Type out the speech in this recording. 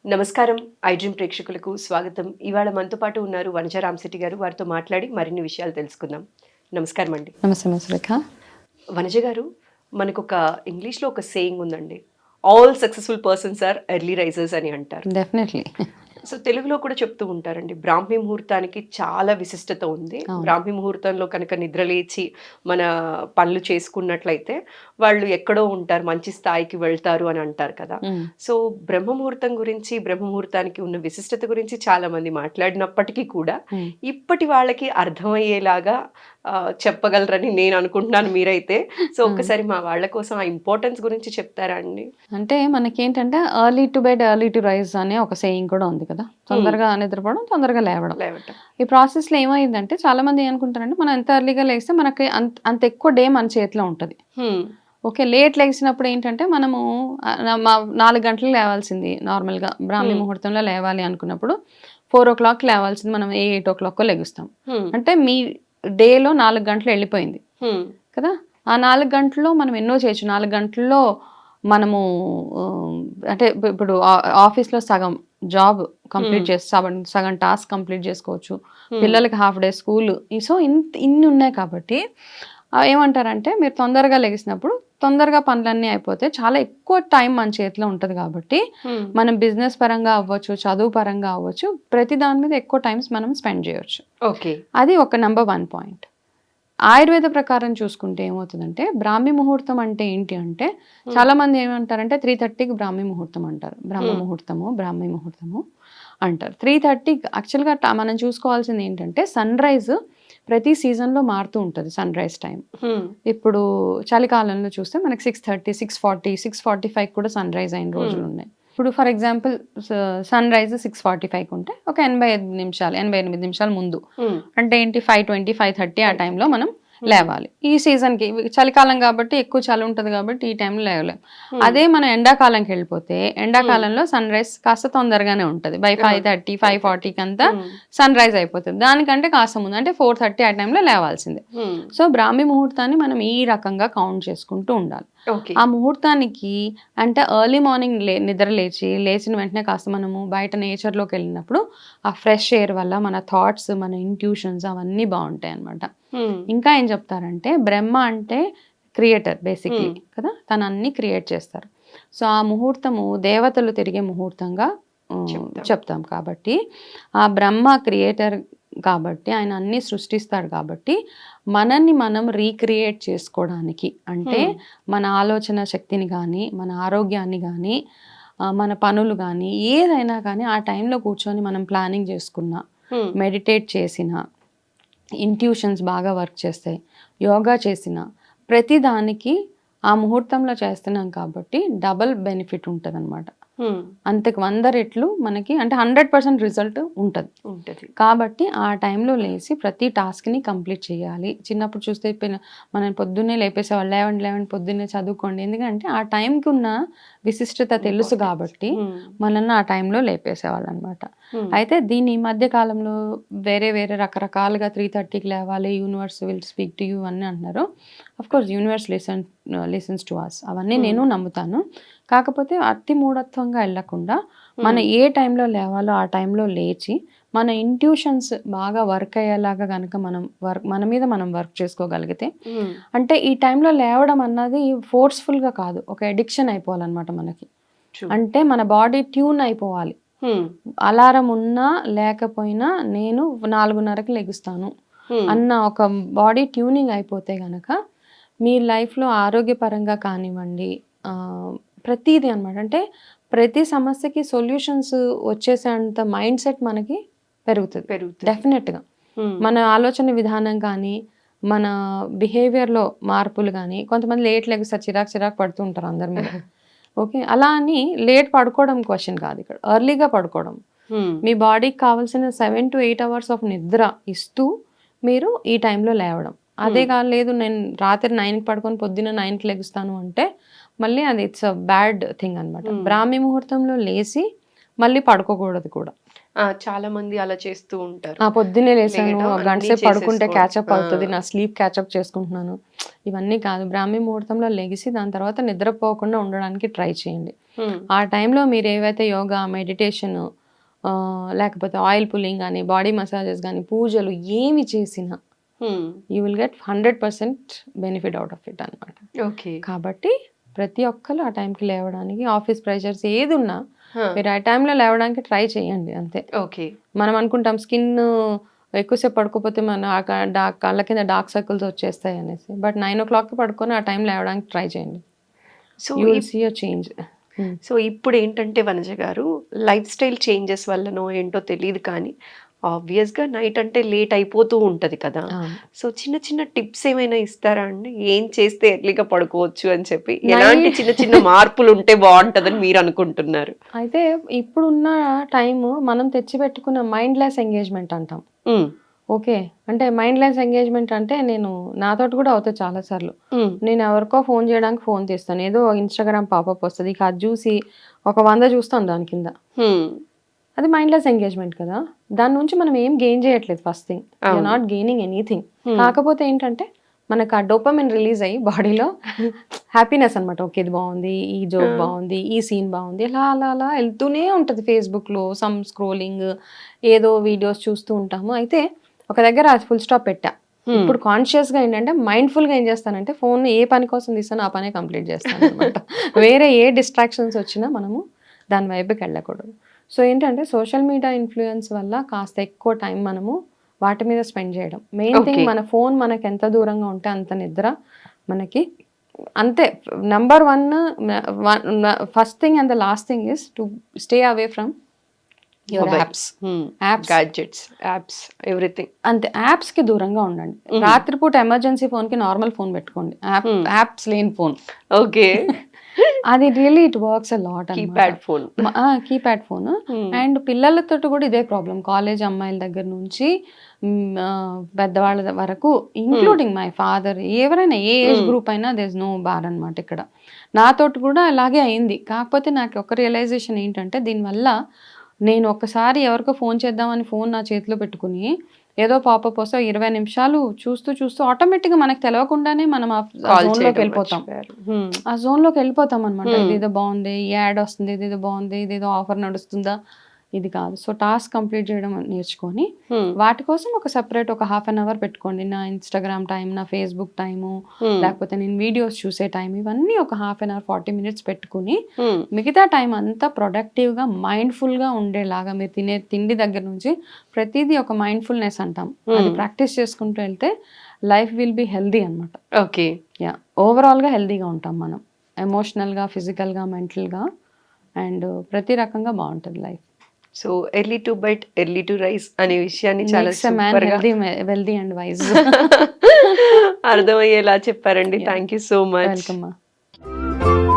నమస్కారం. ఐడ్రీమ్ ప్రేక్షకులకు స్వాగతం. ఇవాళ మనతో పాటు ఉన్నారు వనజ రామశెట్టి గారు. వారితో మాట్లాడి మరిన్ని విషయాలు తెలుసుకుందాం. నమస్కారం అండి. నమస్తే సురేఖ. వనజ గారు, మనకొక ఇంగ్లీష్‌లో ఒక సేయింగ్ ఉందండి. All successful persons are early risers అని అంటారు. డెఫినెట్లీ. సో, తెలుగులో కూడా చెప్తూ ఉంటారండి. బ్రాహ్మీ ముహూర్తానికి చాలా విశిష్టత ఉంది. అవును. బ్రాహ్మీ ముహూర్తంలో కనుక నిద్రలేచి మన పనులు చేసుకున్నట్లయితే వాళ్ళు ఎక్కడో ఉంటారు, మంచి స్థాయికి వెళ్తారు అని అంటారు కదా! సో, బ్రహ్మ ముహూర్తం గురించి, బ్రహ్మ ముహూర్తానికి ఉన్న విశిష్టత గురించి చాలామంది మాట్లాడినప్పటికీ కూడా ఇప్పటి వాళ్ళకి అర్థమయ్యేలాగా చెప్పగలరని నేను అనుకుంటున్నాను మీరైతే. సో, ఒక్కసారి మా వాళ్ళ కోసం ఆ ఇంపార్టెన్స్ గురించి చెప్తారా అండి? అంటే మనకేంటంటే early to bed early to rise అనే ఒక సేయింగ్ కూడా ఉంది కదా. తొందరగా నిద్రపోవడం, తొందరగా లేవడం. ఈ ప్రాసెస్లో ఏమైందంటే చాలా మంది ఏమనుకుంటారంటే మనం ఎంత ఎర్లీగా లేస్తే మనకి అంత ఎక్కువ డే మన చేతిలో ఉంటుంది. ఓకే, లేట్ లేచినప్పుడు ఏంటంటే మనము 4 గంటలకు లేవాల్సింది నార్మల్గా బ్రాహ్మీ ముహూర్తంలో లేవాలి అనుకున్నప్పుడు 4 o'clock లేవాల్సింది మనం 8 o'clock లెగుస్తాం. అంటే మీ డేలో 4 గంటలు వెళ్ళిపోయింది కదా. ఆ 4 గంటల్లో మనం ఎన్నో చేయొచ్చు. 4 గంటల్లో మనము అంటే ఇప్పుడు ఆఫీస్లో సగం జాబ్ కంప్లీట్ చేసి సగం టాస్క్ కంప్లీట్ చేసుకోవచ్చు. పిల్లలకి హాఫ్ డే స్కూల్. సో ఇన్ని ఉన్నాయి కాబట్టి ఏమంటారంటే మీరు తొందరగా లెగిసినప్పుడు తొందరగా పనులన్నీ అయిపోతే చాలా ఎక్కువ టైం మన చేతిలో ఉంటుంది కాబట్టి మనం బిజినెస్ పరంగా అవ్వచ్చు, చదువు పరంగా అవ్వచ్చు, ప్రతి దాని మీద ఎక్కువ టైమ్స్ మనం స్పెండ్ చేయొచ్చు. ఓకే, అది ఒక నెంబర్ 1 పాయింట్. ఆయుర్వేద ప్రకారం చూసుకుంటే ఏమవుతుందంటే బ్రాహ్మీ ముహూర్తం అంటే ఏంటి అంటే చాలా మంది ఏమంటారంటే 3:30కి బ్రాహ్మీ ముహూర్తం అంటారు. బ్రహ్మ ముహూర్తము, బ్రాహ్మీ ముహూర్తము అంటారు. 3:30 యాక్చువల్గా మనం చూసుకోవాల్సింది ఏంటంటే సన్ రైజ్ ప్రతి సీజన్లో మారుతూ ఉంటుంది. సన్ రైజ్ టైం ఇప్పుడు చలికాలంలో చూస్తే మనకి 6:30, 6:40, 6:45 కూడా సన్ రైజ్ అయిన రోజులు ఉన్నాయి. ఇప్పుడు ఫర్ ఎగ్జాంపుల్ సన్ రైజ్ 6:45 ఉంటే ఒక 88 నిమిషాలు ముందు అంటే ఏంటి 5:20, 5:30 ఆ టైంలో మనం లేవాలి. ఈ సీజన్కి చలికాలం కాబట్టి ఎక్కువ చలి ఉంటుంది కాబట్టి ఈ టైంలో లేవలేం. అదే మనం ఎండాకాలంకి వెళ్ళిపోతే ఎండాకాలంలో సన్ రైజ్ కాస్త తొందరగానే ఉంటుంది. బై 5:30, 5:40కి అంతా సన్ రైజ్ అయిపోతుంది. దానికంటే కాస్త ముందు అంటే 4:30 ఆ టైంలో లేవాల్సిందే. సో బ్రాహ్మీ ముహూర్తాన్ని మనం ఈ రకంగా కౌంట్ చేసుకుంటూ ఉండాలి. ఆ ముహూర్తానికి అంటే ఎర్లీ మార్నింగ్ నిద్ర లేచిన వెంటనే కాస్త మనము బయట నేచర్లోకి వెళ్ళినప్పుడు ఆ ఫ్రెష్ ఎయిర్ వల్ల మన థాట్స్, మన ఇంట్యూషన్స్ అవన్నీ బాగుంటాయి అన్నమాట. ఇంకా ఏం చెప్తారంటే బ్రహ్మ అంటే క్రియేటర్ బేసిక్లీ కదా, తను అన్ని క్రియేట్ చేస్తారు. సో ఆ ముహూర్తము దేవతలు తిరిగే ముహూర్తంగా చెప్తాం కాబట్టి ఆ బ్రహ్మ క్రియేటర్ కాబట్టి ఆయన అన్ని సృష్టిస్తాడు కాబట్టి మనల్ని మనం రీక్రియేట్ చేసుకోవడానికి అంటే మన ఆలోచన శక్తిని కానీ, మన ఆరోగ్యాన్ని కానీ, మన పనులు కానీ ఏదైనా కానీ ఆ టైంలో కూర్చొని మనం ప్లానింగ్ చేసుకున్నా, మెడిటేట్ చేసినా, ఇంట్యూషన్స్ బాగా వర్క్ చేస్తాయి, యోగా చేసిన ప్రతి దానికి ఆ ముహూర్తంలో చేస్తున్నాం కాబట్టి డబల్ బెనిఫిట్ ఉంటుంది అనమాట. అంతకు 100 రెట్లు మనకి అంటే 100% రిజల్ట్ ఉంటుంది. కాబట్టి ఆ టైంలో లేచి ప్రతి టాస్క్ని కంప్లీట్ చేయాలి. చిన్నప్పుడు చూస్తే మనం పొద్దున్నే లేపేసేవాళ్ళు, లేవండి పొద్దున్నే చదువుకోండి. ఎందుకంటే ఆ టైంకి ఉన్న విశిష్టత తెలుసు కాబట్టి మనల్ని ఆ టైంలో లేపేసేవాళ్ళు అనమాట. అయితే దీని ఈ మధ్య కాలంలో వేరే రకరకాలుగా 3:30కి లేవాలి, universe will speak to you అని అంటున్నారు. Of course universe listens to us, అవన్నీ నేను నమ్ముతాను. కాకపోతే అతి మూఢత్వంగా వెళ్ళకుండా మన ఏ టైంలో లేవాలో ఆ టైంలో లేచి మన ఇంట్యూషన్స్ బాగా వర్క్ అయ్యేలాగా కనుక మన మీద మనం వర్క్ చేసుకోగలిగితే అంటే ఈ టైంలో లేవడం అన్నది ఫోర్స్ఫుల్గా కాదు, ఒక ఎడిక్షన్ అయిపోవాలన్నమాట మనకి. అంటే మన బాడీ ట్యూన్ అయిపోవాలి. అలారం ఉన్నా లేకపోయినా నేను 4:30కి లెగుస్తాను అన్న ఒక బాడీ ట్యూనింగ్ అయిపోతే గనక మీ లైఫ్లో ఆరోగ్యపరంగా కానివ్వండి, ప్రతిదీ అనమాట. అంటే ప్రతి సమస్యకి సొల్యూషన్స్ వచ్చేసేంత మైండ్ సెట్ మనకి పెరుగుతుంది డెఫినెట్గా. మన ఆలోచన విధానం కానీ, మన బిహేవియర్లో మార్పులు కానీ, కొంతమంది లేట్ లెగుస్తారు, చిరాకు పడుతూ ఉంటారు అందరి మీద. ఓకే, అలా అని లేట్ పడుకోవడం క్వశ్చన్ కాదు ఇక్కడ, ఎర్లీగా పడుకోవడం. మీ బాడీకి కావాల్సిన 7 to 8 hours ఆఫ్ నిద్ర ఇస్తూ మీరు ఈ టైంలో లేవడం. అదే కాదు, లేదు నేను రాత్రి 9కి పడుకొని పొద్దున్న 9కి లెగుస్తాను అంటే మళ్ళీ అది ఇట్స్ అ బ్యాడ్ థింగ్ అనమాట. బ్రాహ్మీ ముహూర్తంలో లేచి మళ్ళీ పడుకోకూడదు కూడా. చాలా మంది అలా చేస్తూ ఉంటారు. పొద్దున్నే లేసాను, లేయడం, ఒక గంట అన్నీ సేపు పడుకుంటే చేసేసుకోవడం. క్యాచప్ అవుతుంది, నా స్లీప్ క్యాచప్ చేసుకుంటున్నాను. ఇవన్నీ కాదు. బ్రాహ్మీ ముహూర్తంలో లెగిసి దాని తర్వాత నిద్రపోకుండా ఉండడానికి ట్రై చేయండి. హ్మ్. ఆ టైంలో మీరు ఏవైతే యోగా, మెడిటేషన్, లేకపోతే ఆయిల్ పుల్లింగ్ కానీ, బాడీ మసాజెస్ కానీ, పూజలు ఏమి చేసినా హ్మ్. You will get 100% benefit out of it అనమాట. ఓకే. కాబట్టి ప్రతి ఒక్కరు ఆ టైంకి లేవడానికి, ఆఫీస్ ప్రెషర్స్ ఏది ఉన్నా హా. మీరు ఆ టైంలో లేవడానికి ట్రై చేయండి అంతే. ఓకే. మనం అనుకుంటాం స్కిన్ ఎక్కువసేపు పడుకోపోతే మన కళ్ళ కింద డార్క్ సర్కిల్స్ వచ్చేస్తాయి అనేసి. బట్ 9 o'clock పడుకొని ఆ టైం లేవడానికి ట్రై చేయండి. So you will see a change. So ఇప్పుడు ఏంటంటే వనజ గారు, లైఫ్ స్టైల్ చేంజెస్ వల్లనో ఏంటో తెలియదు కానీ ఆబ్వియస్గా నైట్ అంటే లేట్ అయిపోతూ ఉంటది కదా. సో చిన్న చిన్న టిప్స్ ఏమైనా ఇస్తారా అండి? ఏం చేస్తే ఎర్లీగా పడుకోవచ్చు అని చెప్పి, ఎలాంటి చిన్న చిన్న మార్పులు ఉంటే బాగుంటుందని మీరు అనుకుంటున్నారు? అయితే ఇప్పుడున్న టైము మనం తెచ్చిపెట్టుకున్న మైండ్లెస్ ఎంగేజ్మెంట్ అంటాం. ఉమ్, ఓకే. అంటే మైండ్లెస్ ఎంగేజ్మెంట్ అంటే నేను నాతోటి కూడా అవుతుంది చాలాసార్లు. ఉమ్, నేను ఎవరికో ఫోన్ చేయడానికి ఫోన్ తీస్తాను. ఏదో ఇన్‌స్టాగ్రామ్ పాపప్ వస్తది. ఇక అది చూసి ఒక 100 చూస్తాను దాని కింద. ఉమ్, అది మైండ్లెస్ ఎంగేజ్మెంట్ కదా. దాని నుంచి మనం ఏం గెయిన్ చేయట్లేదు ఫస్ట్ థింగ్. యూఆర్ అవును. Not gaining anything. Hmm. కాకపోతే ఏంటంటే మనకు ఆ డోపమైన్ రిలీజ్ అయ్యి బాడీలో హ్యాపీనెస్ అనమాట. ఓకే, ఇది బాగుంది, ఈ జోక్ Ah. బాగుంది, ఈ సీన్ బాగుంది, అలా అలా అలా వెళ్తూనే ఉంటుంది. ఫేస్బుక్లో సమ్ స్క్రోలింగ్, ఏదో వీడియోస్ చూస్తూ ఉంటాము. అయితే ఒక దగ్గర ఫుల్ స్టాప్ పెట్టా. Hmm. ఇప్పుడు కాన్షియస్గా ఏంటంటే మైండ్ఫుల్గా ఏం చేస్తానంటే ఫోన్ ఏ పని కోసం తీస్తానో ఆ పనే కంప్లీట్ చేస్తాను అనమాట. వేరే ఏ డిస్ట్రాక్షన్స్ వచ్చినా మనము దాని వైపుకి వెళ్ళకూడదు. సో ఏంటంటే సోషల్ మీడియా ఇన్ఫ్లుయెన్స్ వల్ల కాస్త ఎక్కువ టైం మనము వాటి మీద స్పెండ్ చేయడం. Main thing Okay. మన ఫోన్ మనకి ఎంత దూరంగా ఉంటే అంత నిద్ర మనకి. అంతే. Number 1 first thing and the last thing is to stay away from your Mobile. Apps. Hmm. Apps Gadgets, apps, everything. అంతే. యాప్స్కి దూరంగా ఉండండి. Mhm. రాత్రిపూట ఎమర్జెన్సీ ఫోన్కి నార్మల్ ఫోన్ పెట్టుకోండి. యాప్స్ లేని ఫోన్. Okay. అది really it works a lot అనమాట. Keypad phone. Keypad phone. And పిల్లలతో కూడా ఇదే ప్రాబ్లం. కాలేజ్ అమ్మాయిల దగ్గర నుంచి పెద్దవాళ్ళ వరకు, ఇంక్లూడింగ్ మై ఫాదర్, ఎవరైనా ఏ ఏజ్ గ్రూప్ అయినా దేర్ ఇస్ నో బార్ అనమాట ఇక్కడ. నాతోటి కూడా అలాగే అయింది. కాకపోతే నాకు ఒక రియలైజేషన్ ఏంటంటే దీనివల్ల నేను ఒకసారి ఎవరికో ఫోన్ చేద్దామని ఫోన్ నా చేతిలో పెట్టుకుని ఏదో పాపప్ వస్తే 20 నిమిషాలు చూస్తూ చూస్తూ ఆటోమేటిక్గా మనకు తెలియకుండానే మనం ఆ జోన్లోకి వెళ్ళిపోతాం. ఆ జోన్లోకి వెళ్ళిపోతాం అనమాట. ఇదేదో బాగుంది, ఈ యాడ్ వస్తుంది, ఇదేదో బాగుంది, ఇదేదో ఆఫర్ నడుస్తుందా, ఇది కాదు. సో టాస్క్ కంప్లీట్ చేయడం నేర్చుకొని వాటి కోసం ఒక సపరేట్ ఒక 1/2 అవర్ పెట్టుకోండి. నా ఇన్స్టాగ్రామ్ టైం, నా ఫేస్బుక్ టైము, లేకపోతే నేను వీడియోస్ చూసే టైం, ఇవన్నీ ఒక 1/2 అవర్ 40 minutes పెట్టుకుని మిగతా టైం అంతా ప్రొడక్టివ్గా మైండ్ఫుల్గా ఉండేలాగా మీరు తినే తిండి దగ్గర నుంచి ప్రతిదీ ఒక మైండ్ఫుల్నెస్ అంటాం. అది ప్రాక్టీస్ చేసుకుంటూ వెళ్తే లైఫ్ విల్ బి హెల్దీ అనమాట. ఓకే. యా, ఓవరాల్గా హెల్దీగా ఉంటాం మనం. ఎమోషనల్గా, ఫిజికల్గా, మెంటల్గా, అండ్ ప్రతి రకంగా బాగుంటుంది life. So early to bed, early to rice అనే విషయాన్ని చాలా Makes a man సూపర్గా healthy and wise. అర్థమయ్యేలా చెప్పారండి. Thank you so much. Welcome.